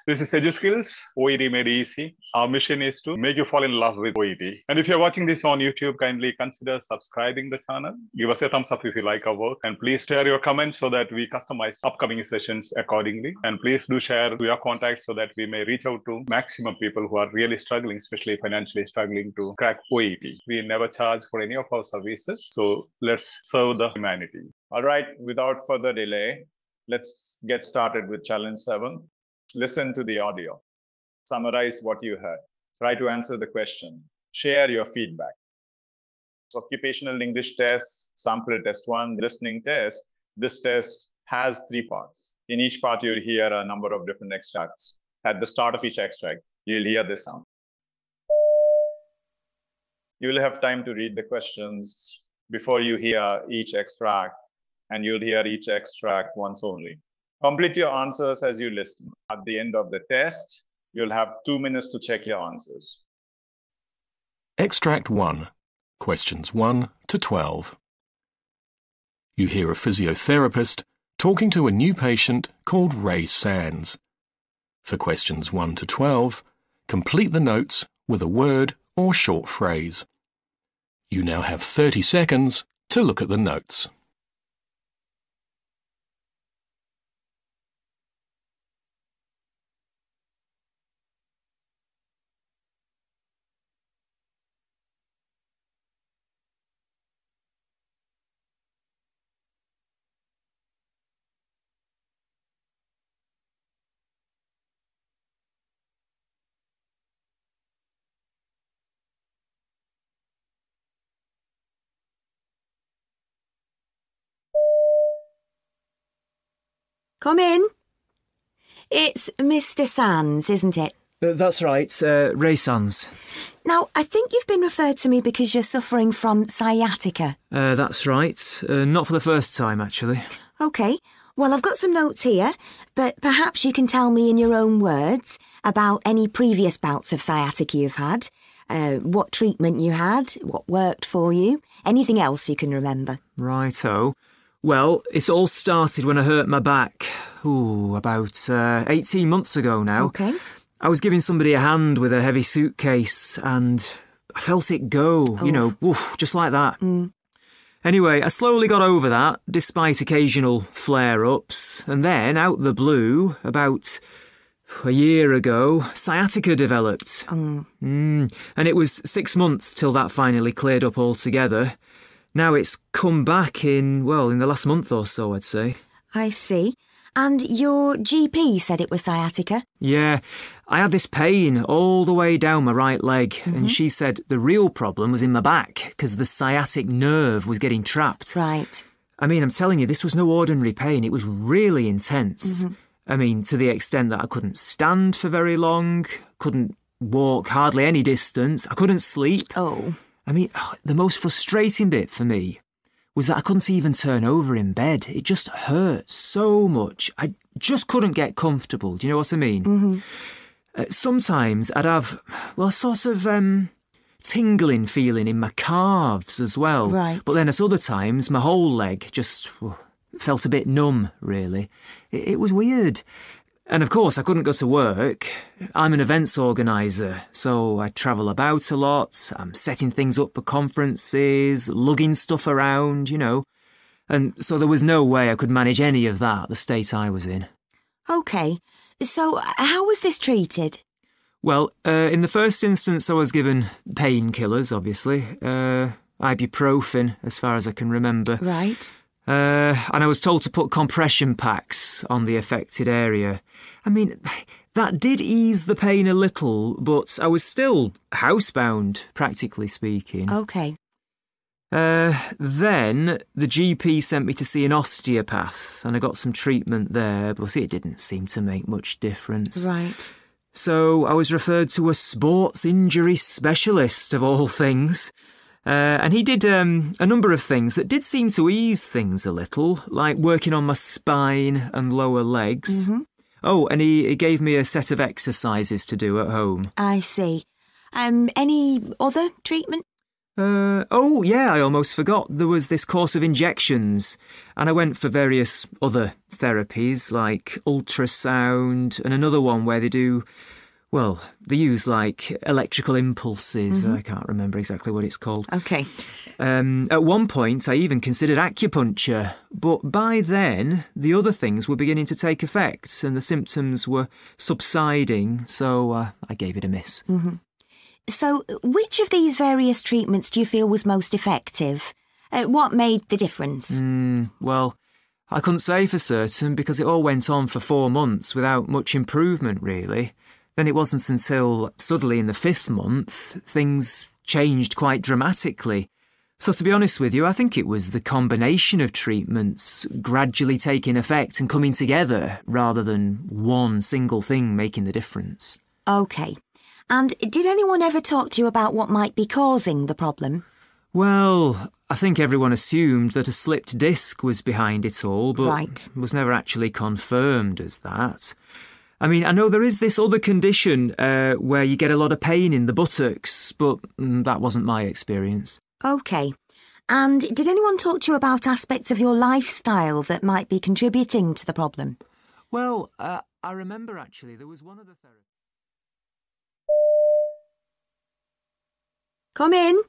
This is Edu Skills, OET made easy. Our mission is to make you fall in love with OET. And if you're watching this on YouTube, kindly consider subscribing the channel. Give us a thumbs up if you like our work. And please share your comments so that we customize upcoming sessions accordingly. And please do share to your contacts so that we may reach out to maximum people who are really struggling, especially financially struggling to crack OET. We never charge for any of our services. So let's serve the humanity. All right, without further delay, let's get started with challenge 7. Listen to the audio. Summarize what you heard. Try to answer the question. Share your feedback. Occupational English test, sample test 1, listening test. This test has 3 parts. In each part, you'll hear a number of different extracts. At the start of each extract, you'll hear this sound. You'll have time to read the questions before you hear each extract, and you'll hear each extract once only. Complete your answers as you listen. At the end of the test, you'll have 2 minutes to check your answers. Extract 1. Questions 1 to 12. You hear a physiotherapist talking to a new patient called Ray Sands. For questions 1 to 12, complete the notes with a word or short phrase. You now have 30 seconds to look at the notes. Come in. It's Mr. Sands, isn't it? That's right, Ray Sands. Now, I think you've been referred to me because you're suffering from sciatica. That's right. Not for the first time, actually. OK. Well, I've got some notes here, but perhaps you can tell me in your own words about any previous bouts of sciatica you've had, what treatment you had, what worked for you, anything else you can remember. Righto. Well, it all started when I hurt my back, about 18 months ago now. OK. I was giving somebody a hand with a heavy suitcase and I felt it go, just like that. Anyway, I slowly got over that, despite occasional flare-ups, and then, out the blue, about a year ago, sciatica developed. And it was 6 months till that finally cleared up altogether. Now it's come back in the last month or so, I'd say. I see. And your GP said it was sciatica? Yeah, I had this pain all the way down my right leg, and she said the real problem was in my back because the sciatic nerve was getting trapped. Right. I mean, I'm telling you, this was no ordinary pain. It was really intense. I mean, to the extent that I couldn't stand for very long, couldn't walk hardly any distance, I couldn't sleep. Oh. I mean, the most frustrating bit for me was that I couldn't even turn over in bed. It just hurt so much. I just couldn't get comfortable. Do you know what I mean? Sometimes I'd have, a sort of tingling feeling in my calves as well. Right. But then at other times, my whole leg just felt a bit numb, really. It was weird. And of course, I couldn't go to work. I'm an events organiser, so I travel about a lot. I'm setting things up for conferences, lugging stuff around, And so there was no way I could manage any of that, the state I was in. OK. So how was this treated? Well, in the first instance, I was given painkillers, obviously. Ibuprofen, as far as I can remember. Right. And I was told to put compression packs on the affected area. I mean, that did ease the pain a little, but I was still housebound, practically speaking. OK. Then the GP sent me to see an osteopath, and I got some treatment there, but it didn't seem to make much difference. Right. So I was referred to a sports injury specialist, of all things. And he did a number of things that did seem to ease things a little, like working on my spine and lower legs. Oh, and he gave me a set of exercises to do at home. I see. Any other treatment? Oh, yeah, I almost forgot. There was this course of injections, and I went for various other therapies, like ultrasound, and another one where they use like electrical impulses. I can't remember exactly what it's called. Okay. At one point, I even considered acupuncture, but by then, the other things were beginning to take effect, and the symptoms were subsiding, so I gave it a miss. So, which of these various treatments do you feel was most effective? What made the difference? Well, I couldn't say for certain because it all went on for 4 months without much improvement, really. Then it wasn't until suddenly in the 5th month things changed quite dramatically. So to be honest with you, I think it was the combination of treatments gradually taking effect and coming together rather than one single thing making the difference. OK. And did anyone ever talk to you about what might be causing the problem? Well, I think everyone assumed that a slipped disc was behind it all, but was never actually confirmed as that. I mean, I know there is this other condition where you get a lot of pain in the buttocks, but that wasn't my experience. OK. And did anyone talk to you about aspects of your lifestyle that might be contributing to the problem? Well, I remember actually there was one of the therapists. Come in.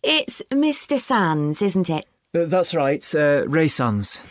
It's Mr. Sands, isn't it? That's right, Ray Sands.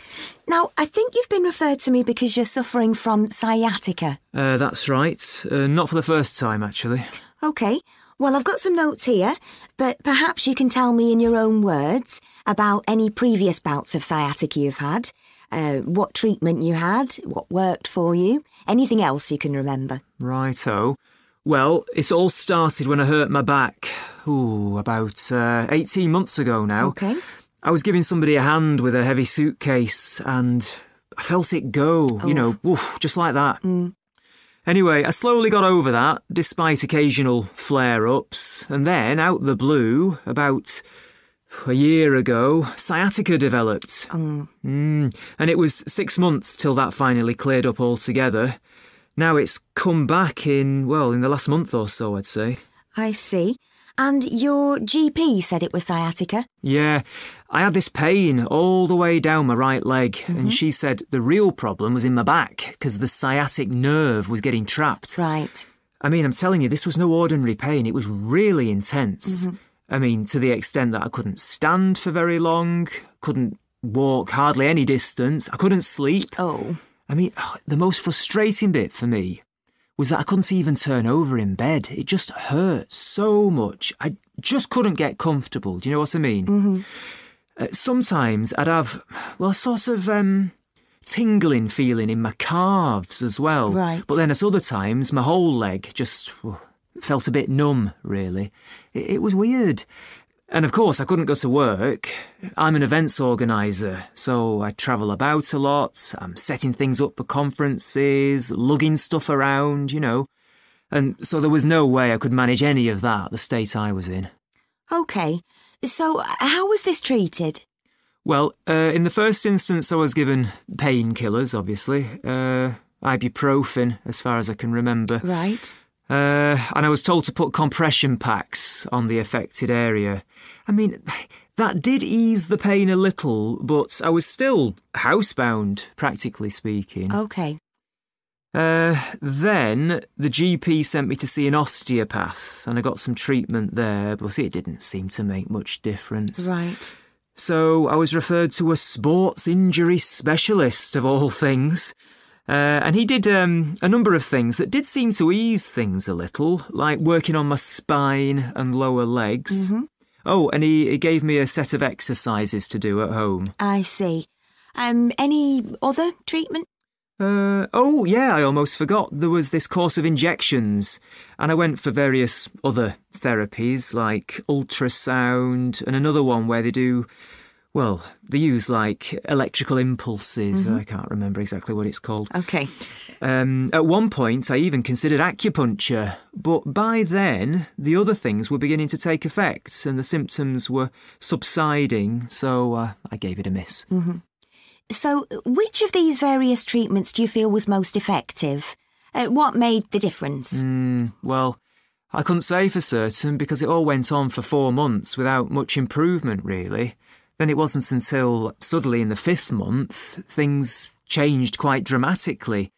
Now, I think you've been referred to me because you're suffering from sciatica. That's right. Not for the first time, actually. OK. Well, I've got some notes here, but perhaps you can tell me in your own words about any previous bouts of sciatica you've had, what treatment you had, what worked for you, anything else you can remember. Righto. Well, it all started when I hurt my back, about 18 months ago now. OK. I was giving somebody a hand with a heavy suitcase and I felt it go, just like that. Anyway, I slowly got over that, despite occasional flare-ups, and then, out the blue, about a year ago, sciatica developed. And it was 6 months till that finally cleared up altogether. Now it's come back in the last month or so, I'd say. I see. And your GP said it was sciatica? Yeah, I had this pain all the way down my right leg, and she said the real problem was in my back because the sciatic nerve was getting trapped. Right. I mean, I'm telling you, this was no ordinary pain. It was really intense. I mean, to the extent that I couldn't stand for very long, couldn't walk hardly any distance, I couldn't sleep. Oh. I mean, the most frustrating bit for me was that I couldn't even turn over in bed. It just hurt so much. I just couldn't get comfortable. Do you know what I mean? Sometimes I'd have, a sort of tingling feeling in my calves as well. Right. But then at other times, my whole leg just felt a bit numb, really. It was weird. And of course, I couldn't go to work. I'm an events organiser, so I travel about a lot. I'm setting things up for conferences, lugging stuff around, And so there was no way I could manage any of that, the state I was in. OK. So how was this treated? Well, in the first instance, I was given painkillers, obviously. Ibuprofen, as far as I can remember. Right. And I was told to put compression packs on the affected area. I mean, that did ease the pain a little, but I was still housebound, practically speaking. OK. Then the GP sent me to see an osteopath, and I got some treatment there, but it didn't seem to make much difference. Right. So I was referred to a sports injury specialist, of all things. And he did a number of things that did seem to ease things a little, like working on my spine and lower legs. Oh, and he gave me a set of exercises to do at home. I see. Any other treatment? Oh, yeah, I almost forgot. There was this course of injections, and I went for various other therapies, like ultrasound, and another one where they use like electrical impulses. I can't remember exactly what it's called. OK. At one point, I even considered acupuncture, but by then, the other things were beginning to take effect and the symptoms were subsiding, so I gave it a miss. So, which of these various treatments do you feel was most effective? What made the difference? Well, I couldn't say for certain because it all went on for 4 months without much improvement, really. Then it wasn't until suddenly in the 5th month things changed quite dramatically.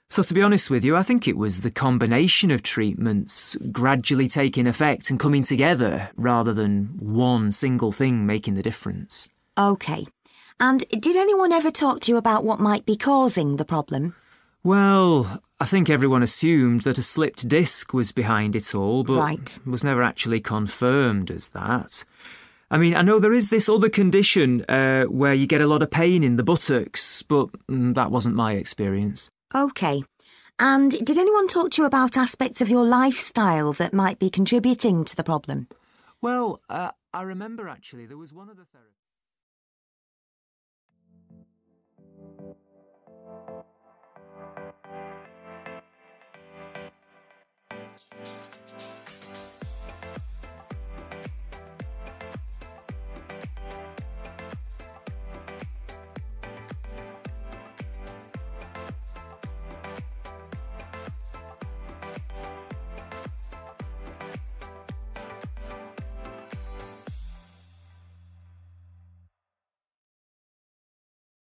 So to be honest with you, I think it was the combination of treatments gradually taking effect and coming together rather than one single thing making the difference. OK. And did anyone ever talk to you about what might be causing the problem? Well, I think everyone assumed that a slipped disc was behind it all, but was never actually confirmed as that. I mean, I know there is this other condition where you get a lot of pain in the buttocks, but that wasn't my experience. OK. And did anyone talk to you about aspects of your lifestyle that might be contributing to the problem? Well, I remember actually there was one of the therapists...